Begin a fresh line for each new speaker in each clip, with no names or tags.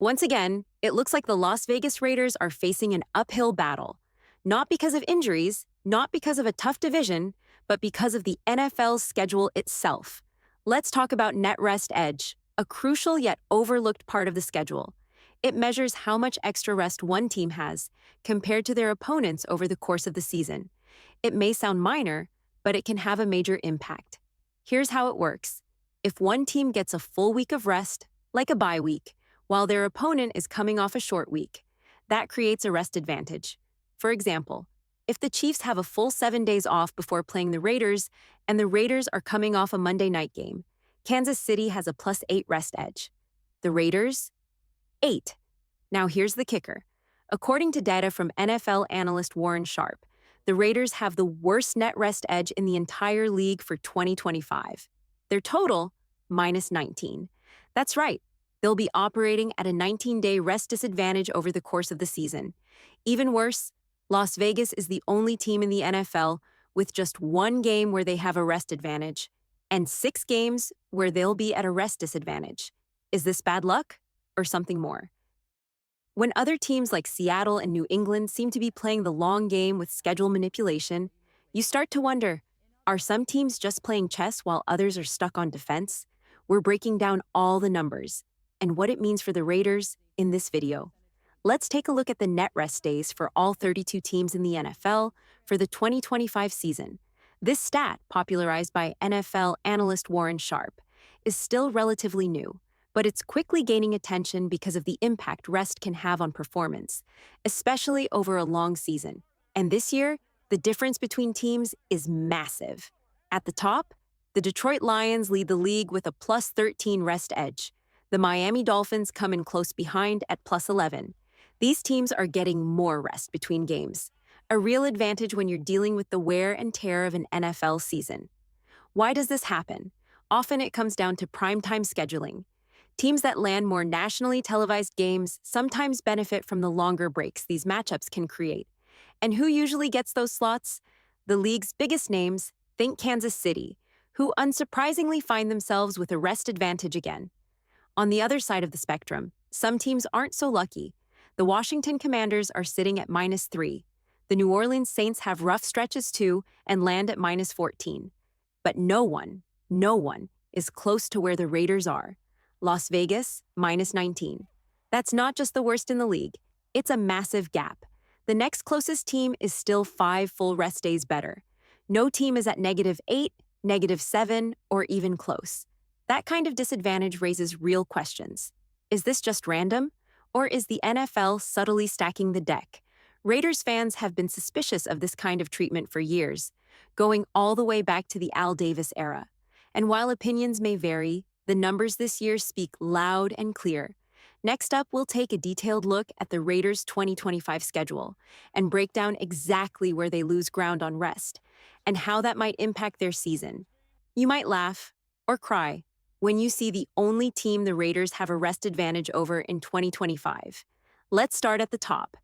Once again, it looks like the Las Vegas Raiders are facing an uphill battle. Not because of injuries, not because of a tough division, but because of the NFL's schedule itself. Let's talk about net rest edge, a crucial yet overlooked part of the schedule. It measures how much extra rest one team has compared to their opponents over the course of the season. It may sound minor, but it can have a major impact. Here's how it works. If one team gets a full week of rest, like a bye week, while their opponent is coming off a short week, that creates a rest advantage. For example, if the Chiefs have a full 7 days off before playing the Raiders, and the Raiders are coming off a Monday night game, Kansas City has a +8 rest edge. The Raiders? 8. Now here's the kicker. According to data from NFL analyst Warren Sharp, the Raiders have the worst net rest edge in the entire league for 2025. Their total, -19. That's right. They'll be operating at a 19-day rest disadvantage over the course of the season. Even worse, Las Vegas is the only team in the NFL with just one game where they have a rest advantage and 6 games where they'll be at a rest disadvantage. Is this bad luck or something more? When other teams like Seattle and New England seem to be playing the long game with schedule manipulation, you start to wonder, are some teams just playing chess while others are stuck on defense? We're breaking down all the numbers and what it means for the Raiders in this video. Let's take a look at the net rest days for all 32 teams in the NFL for the 2025 season. This stat, popularized by NFL analyst Warren Sharp, is still relatively new, but it's quickly gaining attention because of the impact rest can have on performance, especially over a long season. And this year, the difference between teams is massive. At the top, the Detroit Lions lead the league with a +13 rest edge. The Miami Dolphins come in close behind at +11. These teams are getting more rest between games, a real advantage when you're dealing with the wear and tear of an NFL season. Why does this happen? Often it comes down to primetime scheduling. Teams that land more nationally televised games sometimes benefit from the longer breaks these matchups can create. And who usually gets those slots? The league's biggest names, think Kansas City, who unsurprisingly find themselves with a rest advantage again. On the other side of the spectrum, some teams aren't so lucky. The Washington Commanders are sitting at -3. The New Orleans Saints have rough stretches too and land at -14. But no one is close to where the Raiders are. Las Vegas, -19. That's not just the worst in the league. It's a massive gap. The next closest team is still 5 full rest days better. No team is at -8, -7, or even close. That kind of disadvantage raises real questions. Is this just random? Or is the NFL subtly stacking the deck? Raiders fans have been suspicious of this kind of treatment for years, going all the way back to the Al Davis era. And while opinions may vary, the numbers this year speak loud and clear. Next up, we'll take a detailed look at the Raiders' 2025 schedule and break down exactly where they lose ground on rest and how that might impact their season. You might laugh or cry when you see the only team the Raiders have a rest advantage over in 2025. Let's start at the top.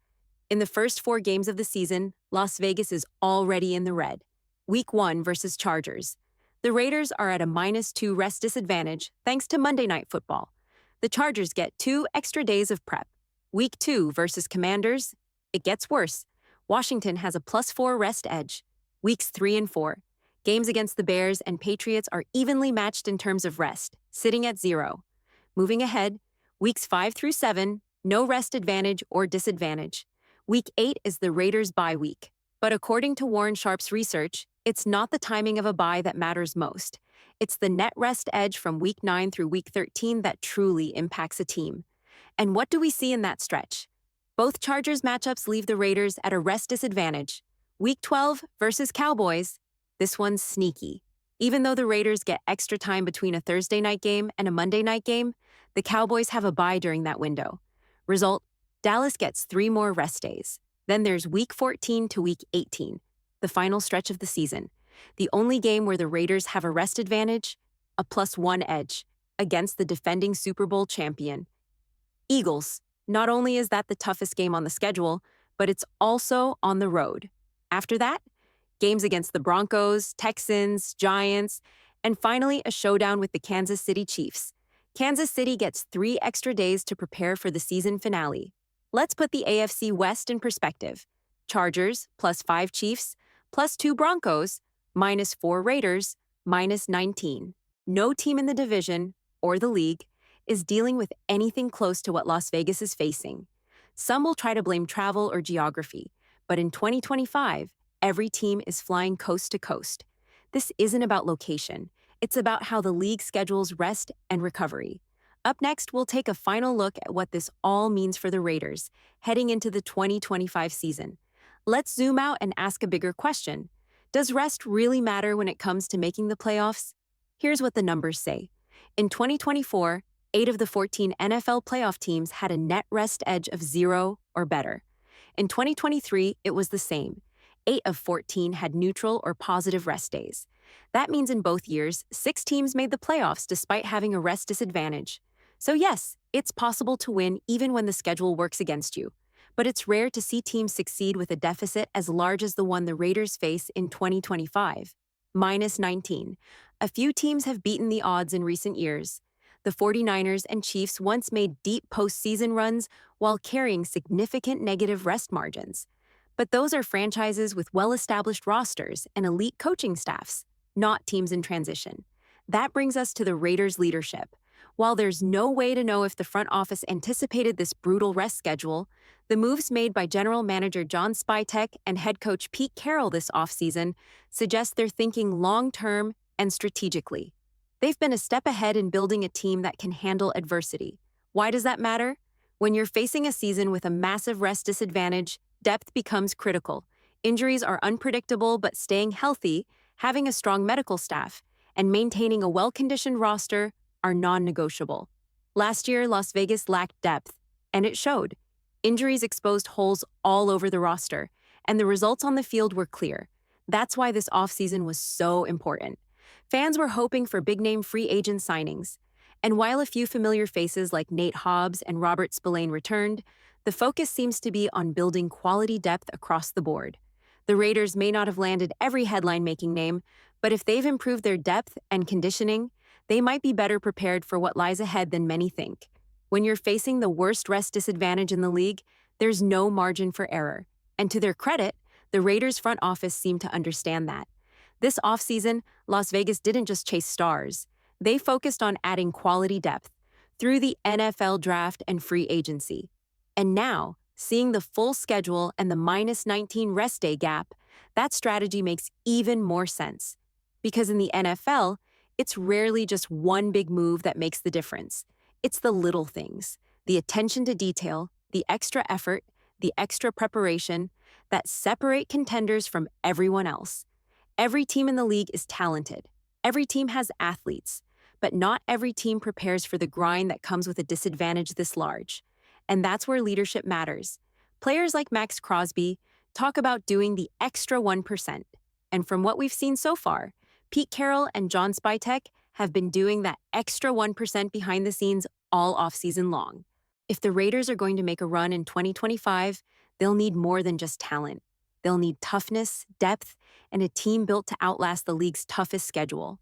In the first 4 games of the season, Las Vegas is already in the red. Week 1 versus Chargers. The Raiders are at a -2 rest disadvantage thanks to Monday Night Football. The Chargers get 2 extra days of prep. Week 2 versus Commanders. It gets worse. Washington has a +4 rest edge. Weeks 3 and 4. Games against the Bears and Patriots are evenly matched in terms of rest, sitting at 0. Moving ahead, weeks 5 through 7, no rest advantage or disadvantage. Week 8 is the Raiders' bye week. But according to Warren Sharp's research, it's not the timing of a bye that matters most. It's the net rest edge from week 9 through week 13 that truly impacts a team. And what do we see in that stretch? Both Chargers matchups leave the Raiders at a rest disadvantage. Week 12 versus Cowboys. This one's sneaky. Even though the Raiders get extra time between a Thursday night game and a Monday night game, the Cowboys have a bye during that window. Result, Dallas gets 3 more rest days. Then there's week 14 to week 18, the final stretch of the season. The only game where the Raiders have a rest advantage, a +1 edge, against the defending Super Bowl champion. Eagles. Not only is that the toughest game on the schedule, but it's also on the road. After that, games against the Broncos, Texans, Giants, and finally a showdown with the Kansas City Chiefs. Kansas City gets 3 extra days to prepare for the season finale. Let's put the AFC West in perspective. Chargers, +5 Chiefs, +2 Broncos, -4 Raiders, -19. No team in the division, or the league, is dealing with anything close to what Las Vegas is facing. Some will try to blame travel or geography, but in 2025, every team is flying coast to coast. This isn't about location. It's about how the league schedules rest and recovery. Up next, we'll take a final look at what this all means for the Raiders heading into the 2025 season. Let's zoom out and ask a bigger question. Does rest really matter when it comes to making the playoffs? Here's what the numbers say. In 2024, 8 of the 14 NFL playoff teams had a net rest edge of 0 or better. In 2023, it was the same. 8 of 14 had neutral or positive rest days. That means in both years, 6 teams made the playoffs despite having a rest disadvantage. So yes, it's possible to win even when the schedule works against you. But it's rare to see teams succeed with a deficit as large as the one the Raiders face in 2025. -19. A few teams have beaten the odds in recent years. The 49ers and Chiefs once made deep postseason runs while carrying significant negative rest margins. But those are franchises with well-established rosters and elite coaching staffs, not teams in transition. That brings us to the Raiders' leadership. While there's no way to know if the front office anticipated this brutal rest schedule, the moves made by General Manager John Spytek and head coach Pete Carroll this offseason suggest they're thinking long-term and strategically. They've been a step ahead in building a team that can handle adversity. Why does that matter? When you're facing a season with a massive rest disadvantage, depth becomes critical. Injuries are unpredictable, but staying healthy, having a strong medical staff, and maintaining a well-conditioned roster are non-negotiable. Last year, Las Vegas lacked depth, and it showed. Injuries exposed holes all over the roster, and the results on the field were clear. That's why this offseason was so important. Fans were hoping for big-name free agent signings. And while a few familiar faces like Nate Hobbs and Robert Spillane returned, the focus seems to be on building quality depth across the board. The Raiders may not have landed every headline-making name, but if they've improved their depth and conditioning, they might be better prepared for what lies ahead than many think. When you're facing the worst rest disadvantage in the league, there's no margin for error. And to their credit, the Raiders' front office seemed to understand that. This offseason, Las Vegas didn't just chase stars. They focused on adding quality depth through the NFL draft and free agency. And now, seeing the full schedule and the -19 rest day gap, that strategy makes even more sense. Because in the NFL, it's rarely just one big move that makes the difference. It's the little things, the attention to detail, the extra effort, the extra preparation that separate contenders from everyone else. Every team in the league is talented. Every team has athletes, but not every team prepares for the grind that comes with a disadvantage this large. And that's where leadership matters. Players like Max Crosby talk about doing the extra 1%. And from what we've seen so far, Pete Carroll and John Spytek have been doing that extra 1% behind the scenes all offseason long. If the Raiders are going to make a run in 2025, they'll need more than just talent. They'll need toughness, depth, and a team built to outlast the league's toughest schedule.